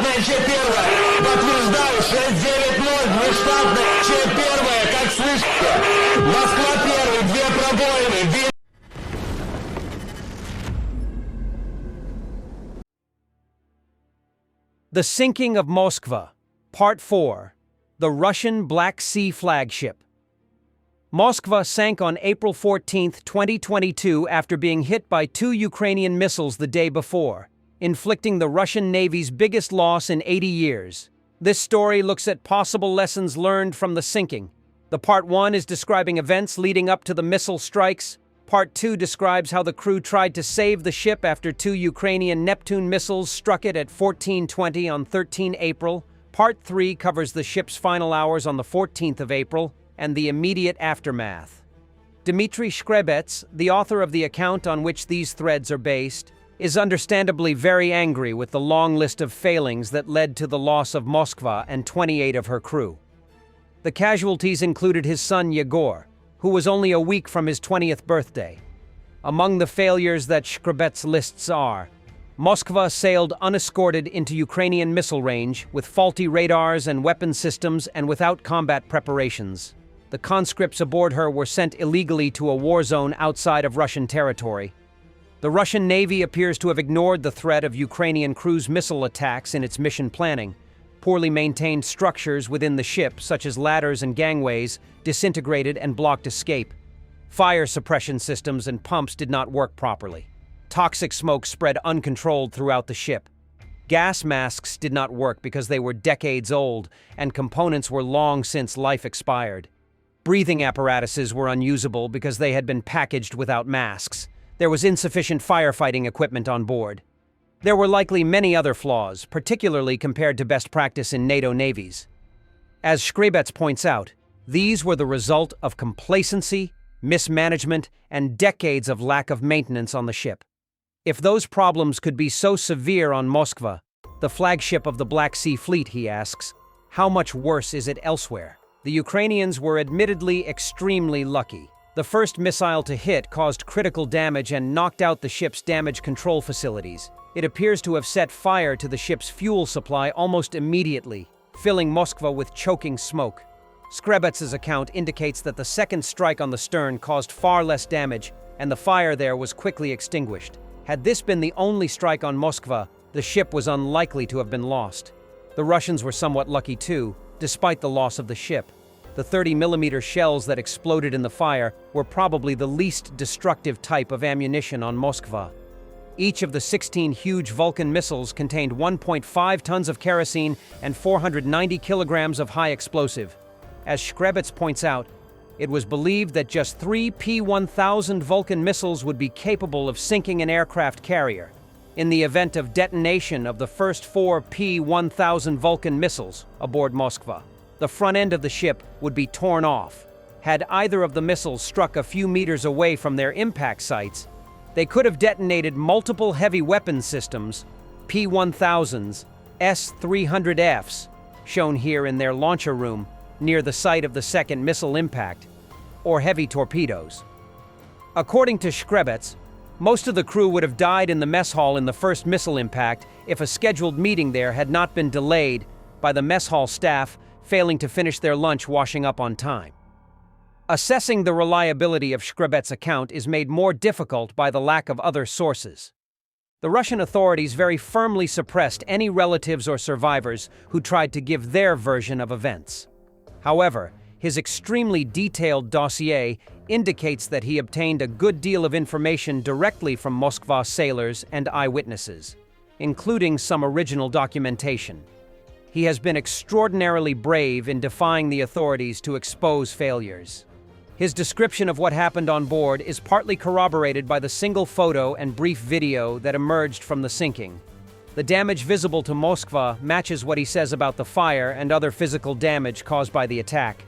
Нештатная Ч-1. Подтверждаю, 690, нештатная Ч-1, как слышите. Москва-1, 2 пробоины. The Sinking of Moskva, Part 4, the Russian Black Sea Flagship. Moskva sank on April 14, 2022 after being hit by 2 Ukrainian missiles the day before, inflicting the Russian Navy's biggest loss in 80 years. This story looks at possible lessons learned from the sinking. The Part 1 is describing events leading up to the missile strikes. Part 2 describes how the crew tried to save the ship after 2 Ukrainian Neptune missiles struck it at 14:20 on 13 April. Part 3 covers the ship's final hours on the 14th of April and the immediate aftermath. Dmitry Shkrebets, the author of the account on which these threads are based, is understandably very angry with the long list of failings that led to the loss of Moskva and 28 of her crew. The casualties included his son Yegor, who was only a week from his 20th birthday. Among the failures that Shkrebets lists are: Moskva sailed unescorted into Ukrainian missile range with faulty radars and weapon systems and without combat preparations. The conscripts aboard her were sent illegally to a war zone outside of Russian territory. The Russian Navy appears to have ignored the threat of Ukrainian cruise missile attacks in its mission planning. Poorly maintained structures within the ship, such as ladders and gangways, disintegrated and blocked escape. Fire suppression systems and pumps did not work properly. Toxic smoke spread uncontrolled throughout the ship. Gas masks did not work because they were decades old, and components were long since life expired. Breathing apparatuses were unusable because they had been packaged without masks. There was insufficient firefighting equipment on board. There were likely many other flaws, particularly compared to best practice in NATO navies. As Shkrebets points out, these were the result of complacency, mismanagement, and decades of lack of maintenance on the ship. If those problems could be so severe on Moskva, the flagship of the Black Sea Fleet, he asks, how much worse is it elsewhere? The Ukrainians were admittedly extremely lucky. The first missile to hit caused critical damage and knocked out the ship's damage control facilities. It appears to have set fire to the ship's fuel supply almost immediately, filling Moskva with choking smoke. Shkrebets' account indicates that the second strike on the stern caused far less damage, and the fire there was quickly extinguished. Had this been the only strike on Moskva, the ship was unlikely to have been lost. The Russians were somewhat lucky too, despite the loss of the ship. The 30mm shells that exploded in the fire were probably the least destructive type of ammunition on Moskva. Each of the 16 huge Vulcan missiles contained 1.5 tons of kerosene and 490 kilograms of high explosive. As Shkrebets points out, it was believed that just 3 P-1000 Vulcan missiles would be capable of sinking an aircraft carrier. In the event of detonation of the first 4 P-1000 Vulcan missiles aboard Moskva, the front end of the ship would be torn off. Had either of the missiles struck a few meters away from their impact sites, they could have detonated multiple heavy weapon systems, P-1000s, S-300Fs, shown here in their launcher room near the site of the second missile impact, or heavy torpedoes. According to Shkrebets, most of the crew would have died in the mess hall in the first missile impact if a scheduled meeting there had not been delayed by the mess hall staff failing to finish their lunch washing up on time. Assessing the reliability of Shkrebets' account is made more difficult by the lack of other sources. The Russian authorities very firmly suppressed any relatives or survivors who tried to give their version of events. However, his extremely detailed dossier indicates that he obtained a good deal of information directly from Moskva sailors and eyewitnesses, including some original documentation. He has been extraordinarily brave in defying the authorities to expose failures. His description of what happened on board is partly corroborated by the single photo and brief video that emerged from the sinking. The damage visible to Moskva matches what he says about the fire and other physical damage caused by the attack.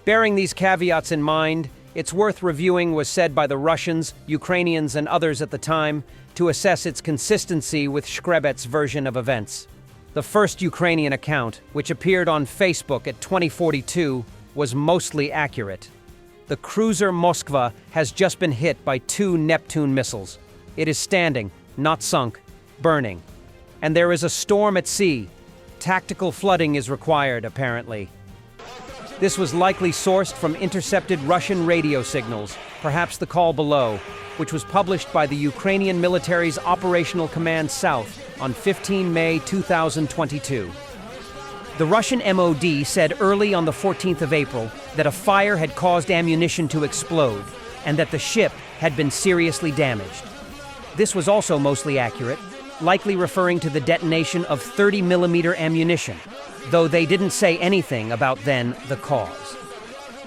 Bearing these caveats in mind, it's worth reviewing was said by the Russians, Ukrainians, and others at the time to assess its consistency with Shkrebets' version of events. The first Ukrainian account, which appeared on Facebook at 2042, was mostly accurate. The cruiser Moskva has just been hit by 2 Neptune missiles. It is standing, not sunk, burning. And there is a storm at sea, tactical flooding is required, apparently. This was likely sourced from intercepted Russian radio signals, perhaps the call below, which was published by the Ukrainian military's Operational Command South on 15 May 2022. The Russian MOD said early on the 14th of April that a fire had caused ammunition to explode and that the ship had been seriously damaged. This was also mostly accurate, likely referring to the detonation of 30mm ammunition, though they didn't say anything about then the cause.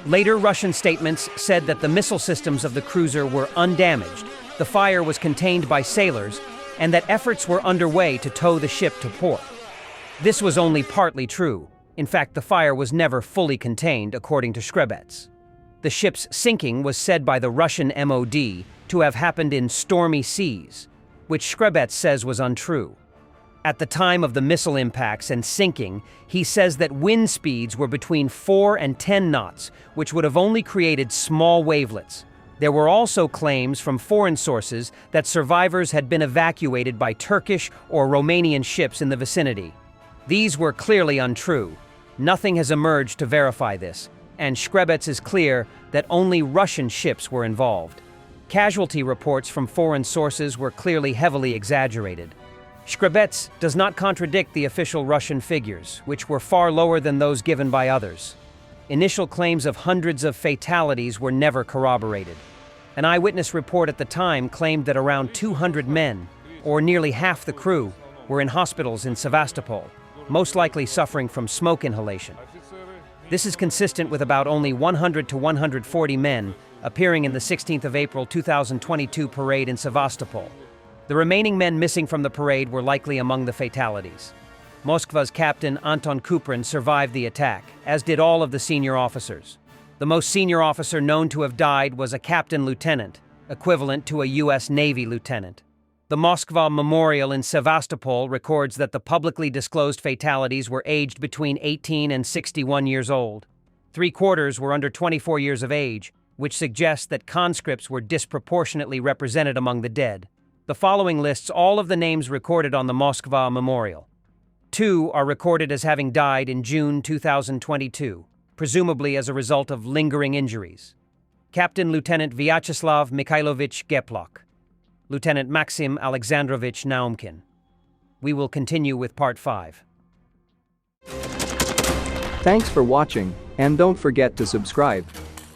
Later Russian statements said that the missile systems of the cruiser were undamaged, the fire was contained by sailors, and that efforts were underway to tow the ship to port. This was only partly true. In fact, the fire was never fully contained, according to Shkrebets. The ship's sinking was said by the Russian MOD to have happened in stormy seas, which Shkrebets says was untrue. At the time of the missile impacts and sinking, he says that wind speeds were between 4 and 10 knots, which would have only created small wavelets. There were also claims from foreign sources that survivors had been evacuated by Turkish or Romanian ships in the vicinity. These were clearly untrue. Nothing has emerged to verify this, and Shkrebets is clear that only Russian ships were involved. Casualty reports from foreign sources were clearly heavily exaggerated. Shkrebets does not contradict the official Russian figures, which were far lower than those given by others. Initial claims of hundreds of fatalities were never corroborated. An eyewitness report at the time claimed that around 200 men, or nearly half the crew, were in hospitals in Sevastopol, most likely suffering from smoke inhalation. This is consistent with about only 100 to 140 men appearing in the 16th of April 2022 parade in Sevastopol. The remaining men missing from the parade were likely among the fatalities. Moskva's captain Anton Kuprin survived the attack, as did all of the senior officers. The most senior officer known to have died was a captain lieutenant, equivalent to a U.S. Navy lieutenant. The Moskva Memorial in Sevastopol records that the publicly disclosed fatalities were aged between 18 and 61 years old. 3/4 were under 24 years of age, which suggests that conscripts were disproportionately represented among the dead. The following lists all of the names recorded on the Moskva Memorial. 2 are recorded as having died in June 2022, presumably as a result of lingering injuries. Captain Lieutenant Vyacheslav Mikhailovich Geplok, Lieutenant Maxim Alexandrovich Naumkin. We will continue with Part 5. Thanks for watching, and don't forget to subscribe.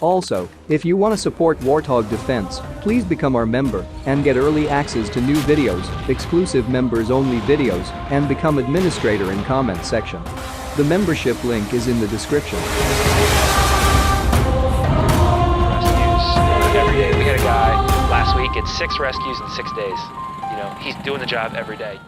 Also, if you want to support Warthog Defense, please become our member and get early access to new videos, exclusive members-only videos, and become administrator in comment section. The membership link is in the description. Rescues every day. We had a guy last week at 6 rescues in 6 days. You know, he's doing the job every day.